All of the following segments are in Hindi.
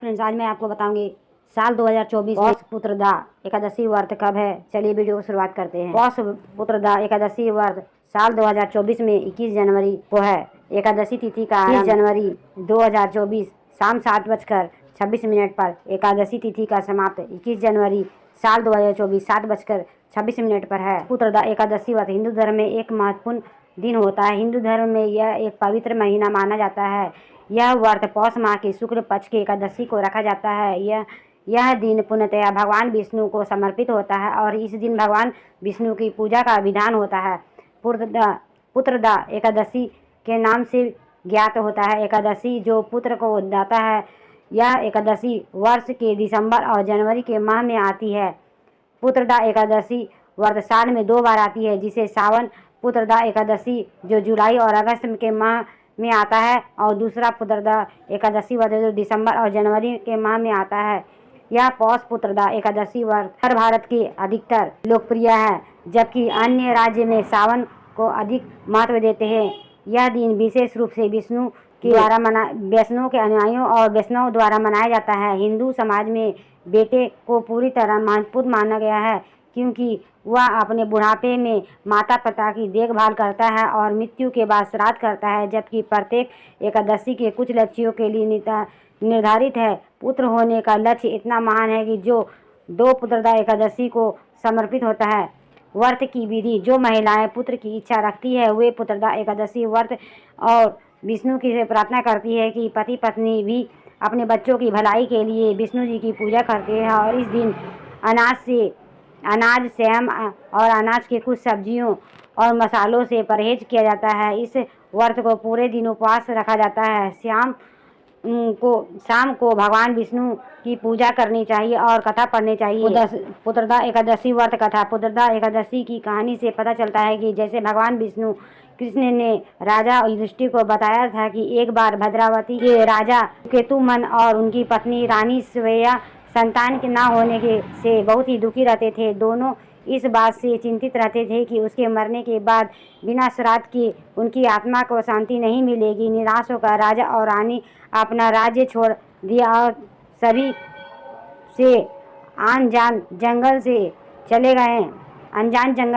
फ्रेंड्स, आज मैं आपको बताऊंगी साल 2024 पौष पुत्रदा एकादशी व्रत कब है। चलिए वीडियो को शुरुआत करते हैं। पौष पुत्रदा एकादशी व्रत साल 2024 में 21 जनवरी को है। एकादशी तिथि का 21 जनवरी 2024 शाम 7:26 पर। एकादशी तिथि का समाप्त 21 जनवरी साल 2024 7:26 पर है। पुत्रदा एकादशी व्रत हिंदू धर्म में एक महत्वपूर्ण दिन होता है। हिंदू धर्म में यह एक पवित्र महीना माना जाता है। यह व्रत पौष माह की शुक्ल पक्ष की एकादशी को रखा जाता है। यह दिन पूर्णतया भगवान विष्णु को समर्पित होता है और इस दिन भगवान विष्णु की पूजा का विधान होता है। पुत्रदा एकादशी के नाम से ज्ञात होता है। एकादशी जो पुत्र को दाता है। यह एकादशी वर्ष के दिसंबर और जनवरी के माह में आती है। पुत्रदा एकादशी व्रत साल में 2 बार आती है, जिसे सावन पुत्रदा एकादशी जो जुलाई और अगस्त के माह में आता है और दूसरा पुत्रदा एकादशी व्रत जो दिसंबर और जनवरी के माह में आता है। यह पौष पुत्रदा एकादशी व्रत उत्तर भारत के अधिकतर लोकप्रिय है, जबकि अन्य राज्य में सावन को अधिक महत्व देते हैं। यह दिन विशेष रूप से वैष्णव के अनुयायियों और वैष्णव द्वारा मनाया जाता है। हिंदू समाज में बेटे को पूरी तरह महत्वपूर्ण माना गया है, क्योंकि वह अपने बुढ़ापे में माता पिता की देखभाल करता है और मृत्यु के बाद श्राद्ध करता है, जबकि प्रत्येक एकादशी के कुछ लक्ष्यों के लिए निर्धारित है। पुत्र होने का लक्ष्य इतना महान है कि जो 2 पुत्रदा एकादशी को समर्पित होता है। व्रत की विधि: जो महिलाएं पुत्र की इच्छा रखती है वे पुत्रदा एकादशी व्रत और विष्णु की से प्रार्थना करती है कि पति पत्नी भी अपने बच्चों की भलाई के लिए विष्णु जी की पूजा करते हैं और इस दिन अनाज सेम और अनाज के कुछ सब्जियों और मसालों से परहेज किया जाता है। इस व्रत को पूरे दिन उपवास रखा जाता है। शाम को भगवान विष्णु की पूजा करनी चाहिए और कथा पढ़नी चाहिए। पुत्रदा एकादशी व्रत कथा: पुत्रदा एकादशी की कहानी से पता चलता है कि जैसे भगवान विष्णु कृष्ण ने राजा युधिष्ठिर को बताया था कि एक बार भद्रावती के राजा केतुमन और उनकी पत्नी रानी श्वेया संतान के ना होने से बहुत ही दुखी रहते थे। दोनों इस बात से चिंतित रहते थे कि उसके मरने के बाद बिना श्राद्ध के उनकी आत्मा को शांति नहीं मिलेगी। निराश होकर राजा और रानी अपना राज्य छोड़ दिया और सभी से अनजान जंगल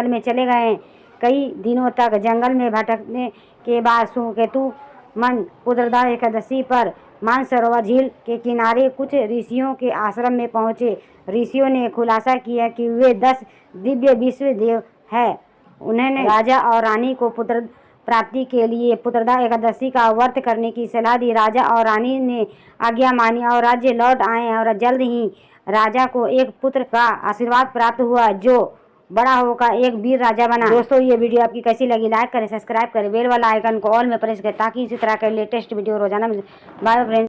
में चले गए। कई दिनों तक जंगल में भटकने के बाद केतुमन पुत्रदा एकादशी पर मानसरोवर झील के किनारे कुछ ऋषियों के आश्रम में पहुंचे। ऋषियों ने खुलासा किया कि वे 10 दिव्य विश्व देव हैं। उन्होंने राजा और रानी को पुत्र प्राप्ति के लिए पुत्रदा एकादशी का व्रत करने की सलाह दी। राजा और रानी ने आज्ञा मानी और राज्य लौट आए और जल्द ही राजा को एक पुत्र का आशीर्वाद प्राप्त हुआ, जो बड़ा होकर एक वीर राजा बना। दोस्तों, ये वीडियो आपकी कैसी लगी? लाइक करें, सब्सक्राइब करें, बेल वाला आइकन को ऑल में प्रेस करें ताकि इसी तरह के लेटेस्ट वीडियो रोजाना। Bye friends.